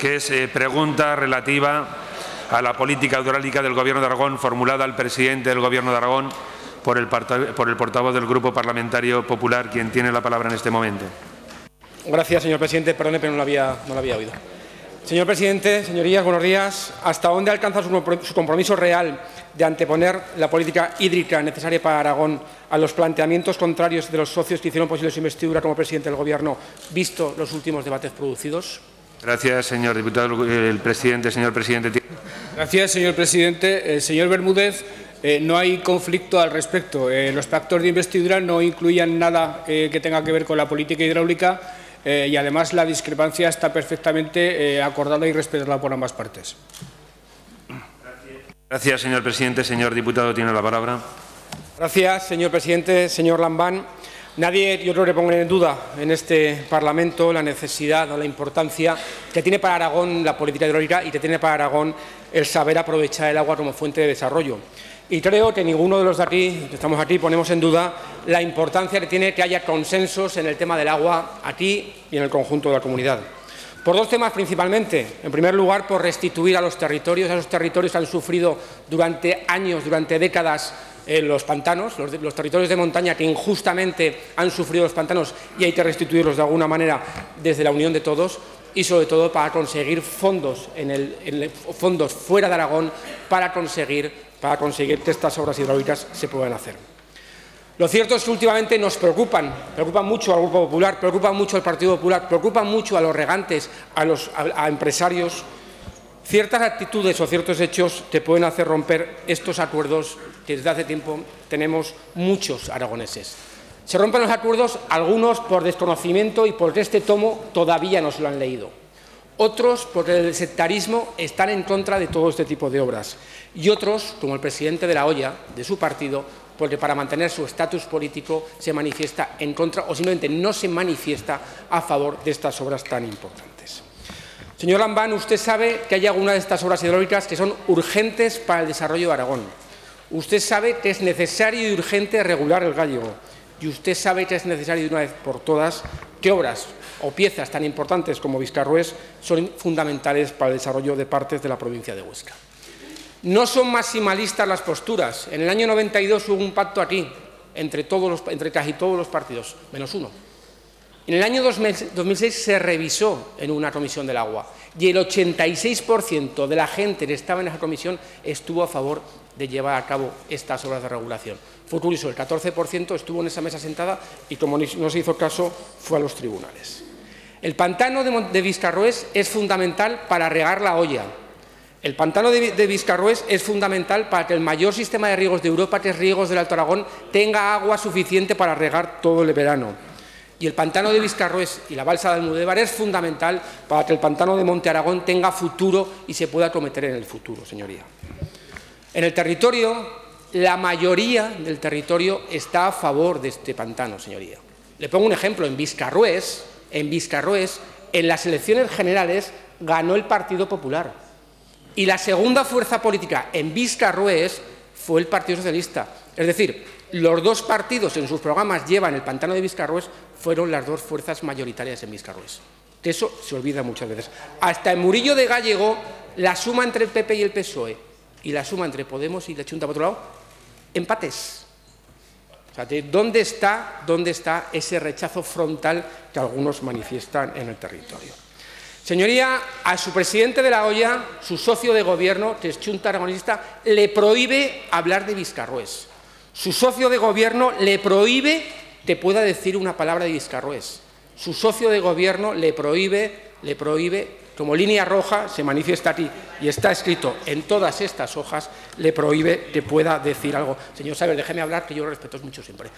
que es pregunta relativa a la política hidráulica del Gobierno de Aragón, formulada al presidente del Gobierno de Aragón por el portavoz del Grupo Parlamentario Popular, quien tiene la palabra en este momento. Gracias, señor presidente. Perdone, pero no lo había oído. Señor presidente, señorías, buenos días. ¿Hasta dónde alcanza su compromiso real de anteponer la política hídrica necesaria para Aragón a los planteamientos contrarios de los socios que hicieron posible su investidura como presidente del Gobierno, visto los últimos debates producidos? Gracias, señor diputado. Señor presidente. Gracias, señor presidente. Señor Bermúdez, no hay conflicto al respecto. Los pactos de investidura no incluían nada que tenga que ver con la política hidráulica y, además, la discrepancia está perfectamente acordada y respetada por ambas partes. Gracias, señor presidente. Señor diputado, tiene la palabra. Gracias, señor presidente. Señor Lambán, nadie, yo creo que ponga en duda en este Parlamento la necesidad o la importancia que tiene para Aragón la política hidráulica y que tiene para Aragón el saber aprovechar el agua como fuente de desarrollo. Y creo que ninguno de los de aquí, que estamos aquí, ponemos en duda la importancia que tiene que haya consensos en el tema del agua aquí y en el conjunto de la comunidad. Por dos temas principalmente. En primer lugar, por restituir a esos territorios que han sufrido durante años, durante décadas, los pantanos, los territorios de montaña que injustamente han sufrido los pantanos, y hay que restituirlos de alguna manera desde la unión de todos, y sobre todo para conseguir fondos, fondos fuera de Aragón para conseguir que estas obras hidráulicas se puedan hacer. Lo cierto es que últimamente nos preocupan mucho al Grupo Popular, preocupan mucho al Partido Popular, preocupan mucho a los regantes, a empresarios, ciertas actitudes o ciertos hechos que pueden hacer romper estos acuerdos que desde hace tiempo tenemos muchos aragoneses. Se rompen los acuerdos, algunos por desconocimiento y porque este tomo todavía no se lo han leído. Otros porque el sectarismo están en contra de todo este tipo de obras. Y otros, como el presidente de La Hoya, de su partido, porque para mantener su estatus político se manifiesta en contra o simplemente no se manifiesta a favor de estas obras tan importantes. Señor Lambán, usted sabe que hay algunas de estas obras hidráulicas que son urgentes para el desarrollo de Aragón. Usted sabe que es necesario y urgente regular el Gállego. Y usted sabe que es necesario de una vez por todas que obras o piezas tan importantes como Viscarrués son fundamentales para el desarrollo de partes de la provincia de Huesca. No son maximalistas las posturas. En el año 92 hubo un pacto aquí entre casi todos los partidos, menos uno. En el año 2006 se revisó en una comisión del agua y el 86% de la gente que estaba en esa comisión estuvo a favor de llevar a cabo estas obras de regulación. Fue curioso, el 14% estuvo en esa mesa sentada y, como no se hizo caso, fue a los tribunales. El pantano de Viscarrués es fundamental para regar La Hoya. El pantano de Viscarrués es fundamental para que el mayor sistema de riegos de Europa, que es Riegos del Alto Aragón, tenga agua suficiente para regar todo el verano. Y el pantano de Viscarrués y la balsa de Almudévar es fundamental para que el pantano de Monte Aragón tenga futuro y se pueda acometer en el futuro, señoría. En el territorio, la mayoría del territorio está a favor de este pantano, señoría. Le pongo un ejemplo. En Viscarrués, en las elecciones generales, ganó el Partido Popular. Y la segunda fuerza política en Viscarrués fue el Partido Socialista. Es decir, los dos partidos en sus programas llevan el pantano de Viscarrués, fueron las dos fuerzas mayoritarias en Viscarrués. De eso se olvida muchas veces. Hasta en Murillo de Gállego, la suma entre el PP y el PSOE y la suma entre Podemos y la Chunta por otro lado, empates. O sea, ¿dónde está ese rechazo frontal que algunos manifiestan en el territorio? Señoría, a su presidente de La Hoya, su socio de gobierno, que es Chunta Aragonista, le prohíbe hablar de Viscarrués. Su socio de gobierno le prohíbe que pueda decir una palabra de Viscarrués. Su socio de gobierno le prohíbe, como línea roja, se manifiesta aquí y está escrito en todas estas hojas, le prohíbe que pueda decir algo. Señor Saber, déjeme hablar, que yo lo respeto mucho siempre.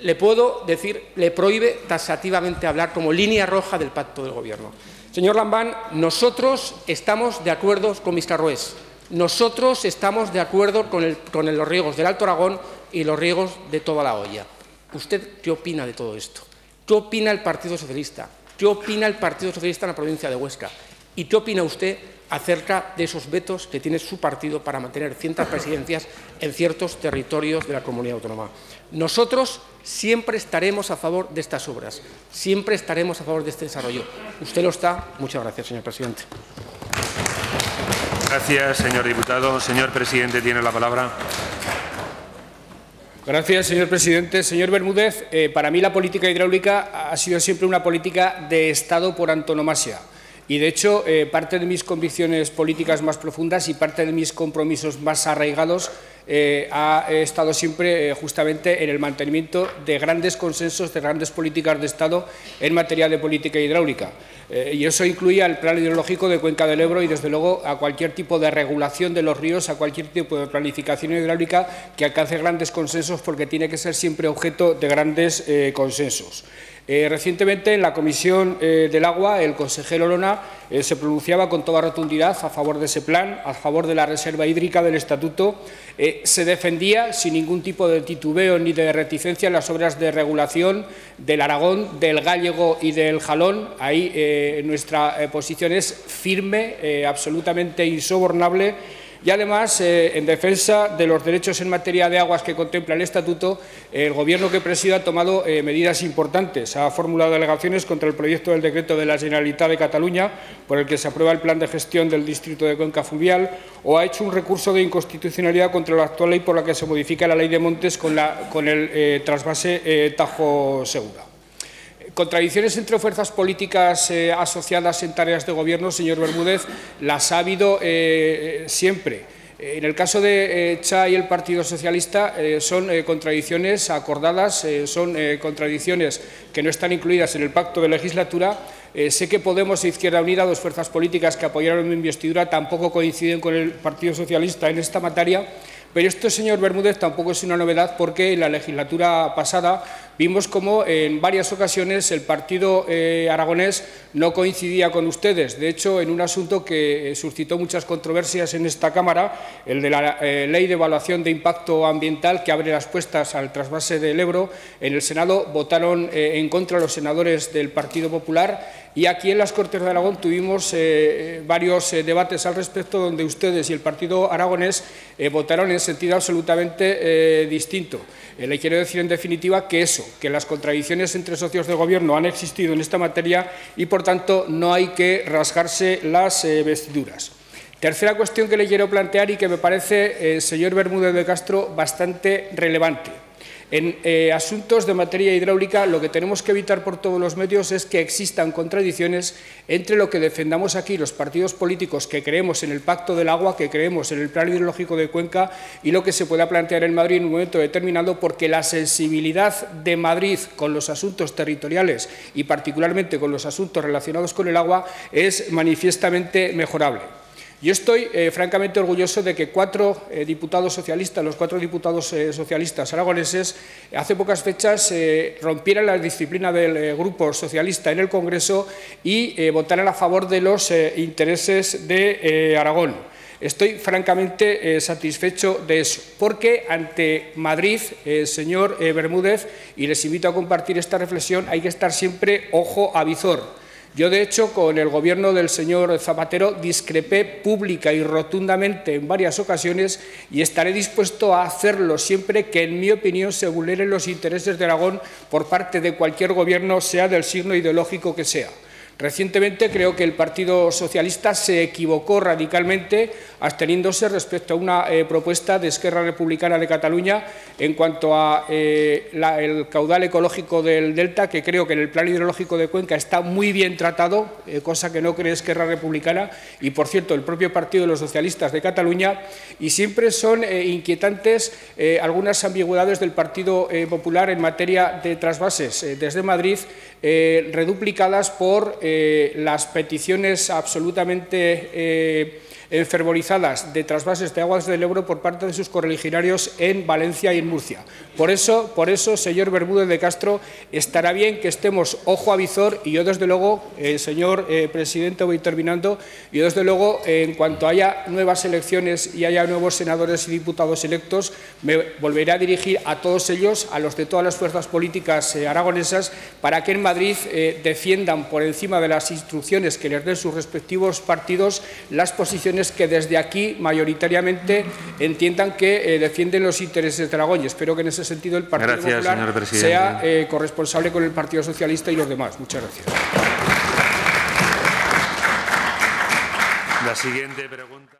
Le puedo decir, le prohíbe taxativamente hablar como línea roja del pacto del gobierno. Señor Lambán, nosotros estamos de acuerdo con Viscarrués. Nosotros estamos de acuerdo con los riegos del Alto Aragón y los riegos de toda La Hoya. ¿Usted qué opina de todo esto? ¿Qué opina el Partido Socialista? ¿Qué opina el Partido Socialista en la provincia de Huesca? ¿Y qué opina usted acerca de esos vetos que tiene su partido para mantener ciertas presidencias en ciertos territorios de la comunidad autónoma? Nosotros siempre estaremos a favor de estas obras, siempre estaremos a favor de este desarrollo. Usted lo está. Muchas gracias, señor presidente. Gracias, señor diputado. Señor presidente, tiene la palabra. Gracias, señor presidente. Señor Bermúdez, para mí la política hidráulica ha sido siempre una política de Estado por antonomasia. Y, de hecho, parte de mis convicciones políticas más profundas y parte de mis compromisos más arraigados ha estado siempre justamente en el mantenimiento de grandes consensos, de grandes políticas de Estado en materia de política hidráulica. Y eso incluía el plan hidrológico de Cuenca del Ebro y, desde luego, a cualquier tipo de regulación de los ríos, a cualquier tipo de planificación hidráulica que alcance grandes consensos, porque tiene que ser siempre objeto de grandes consensos. Recientemente, en la Comisión del Agua, el consejero Lona se pronunciaba con toda rotundidad a favor de ese plan, a favor de la reserva hídrica del Estatuto. Se defendía sin ningún tipo de titubeo ni de reticencia las obras de regulación del Aragón, del Gállego y del Jalón. Ahí nuestra posición es firme, absolutamente insobornable. Y, además, en defensa de los derechos en materia de aguas que contempla el Estatuto, el Gobierno que presido ha tomado medidas importantes. Ha formulado alegaciones contra el proyecto del decreto de la Generalitat de Cataluña, por el que se aprueba el plan de gestión del distrito de Cuenca Fluvial, o ha hecho un recurso de inconstitucionalidad contra la actual ley por la que se modifica la ley de montes con el trasvase Tajo Segura. Contradicciones entre fuerzas políticas asociadas en tareas de Gobierno, señor Bermúdez, las ha habido siempre. En el caso de CHA y el Partido Socialista son contradicciones acordadas, son contradicciones que no están incluidas en el pacto de legislatura. Sé que Podemos e Izquierda Unida, dos fuerzas políticas que apoyaron mi investidura, tampoco coinciden con el Partido Socialista en esta materia. Pero esto, señor Bermúdez, tampoco es una novedad, porque en la legislatura pasada vimos cómo en varias ocasiones el partido aragonés no coincidía con ustedes. De hecho, en un asunto que suscitó muchas controversias en esta Cámara, el de la Ley de Evaluación de Impacto Ambiental, que abre las puertas al trasvase del Ebro, en el Senado votaron en contra los senadores del Partido Popular. Y aquí en las Cortes de Aragón tuvimos varios debates al respecto, donde ustedes y el partido aragonés votaron en sentido absolutamente distinto. Le quiero decir, en definitiva, que las contradicciones entre socios de Gobierno han existido en esta materia y, por tanto, no hay que rasgarse las vestiduras. Tercera cuestión que le quiero plantear y que me parece, señor Bermúdez de Castro, bastante relevante. En asuntos de materia hidráulica, lo que tenemos que evitar por todos los medios es que existan contradicciones entre lo que defendamos aquí los partidos políticos que creemos en el Pacto del Agua, que creemos en el Plan Hidrológico de Cuenca, y lo que se pueda plantear en Madrid en un momento determinado, porque la sensibilidad de Madrid con los asuntos territoriales y particularmente con los asuntos relacionados con el agua es manifiestamente mejorable. Yo estoy francamente orgulloso de que los cuatro diputados socialistas aragoneses hace pocas fechas rompieran la disciplina del Grupo Socialista en el Congreso y votaran a favor de los intereses de Aragón. Estoy francamente satisfecho de eso, porque ante Madrid, señor Bermúdez, y les invito a compartir esta reflexión, hay que estar siempre ojo a visor. Yo, de hecho, con el Gobierno del señor Zapatero discrepé pública y rotundamente en varias ocasiones, y estaré dispuesto a hacerlo siempre que, en mi opinión, se vulneren los intereses de Aragón por parte de cualquier Gobierno, sea del signo ideológico que sea. Recientemente creo que el Partido Socialista se equivocó radicalmente absteniéndose respecto a una propuesta de Esquerra Republicana de Cataluña en cuanto a el caudal ecológico del Delta, que creo que en el Plan Hidrológico de Cuenca está muy bien tratado, cosa que no cree Esquerra Republicana y, por cierto, el propio Partido de los Socialistas de Cataluña, y siempre son inquietantes algunas ambigüedades del Partido Popular en materia de trasvases desde Madrid, reduplicadas por las peticiones absolutamente enfervorizadas de trasvases de aguas del Ebro por parte de sus correligionarios en Valencia y en Murcia. Por eso, señor Bermúdez de Castro, estará bien que estemos ojo a visor y yo, desde luego, señor presidente, voy terminando, yo, desde luego, en cuanto haya nuevas elecciones y haya nuevos senadores y diputados electos, me volveré a dirigir a todos ellos, a los de todas las fuerzas políticas aragonesas, para que en Madrid defiendan por encima de las instrucciones que les den sus respectivos partidos las posiciones que desde aquí mayoritariamente entiendan que defienden los intereses de Aragón. Y espero que en ese sentido el Partido Popular sea corresponsable con el Partido Socialista y los demás. Muchas gracias. La siguiente pregunta.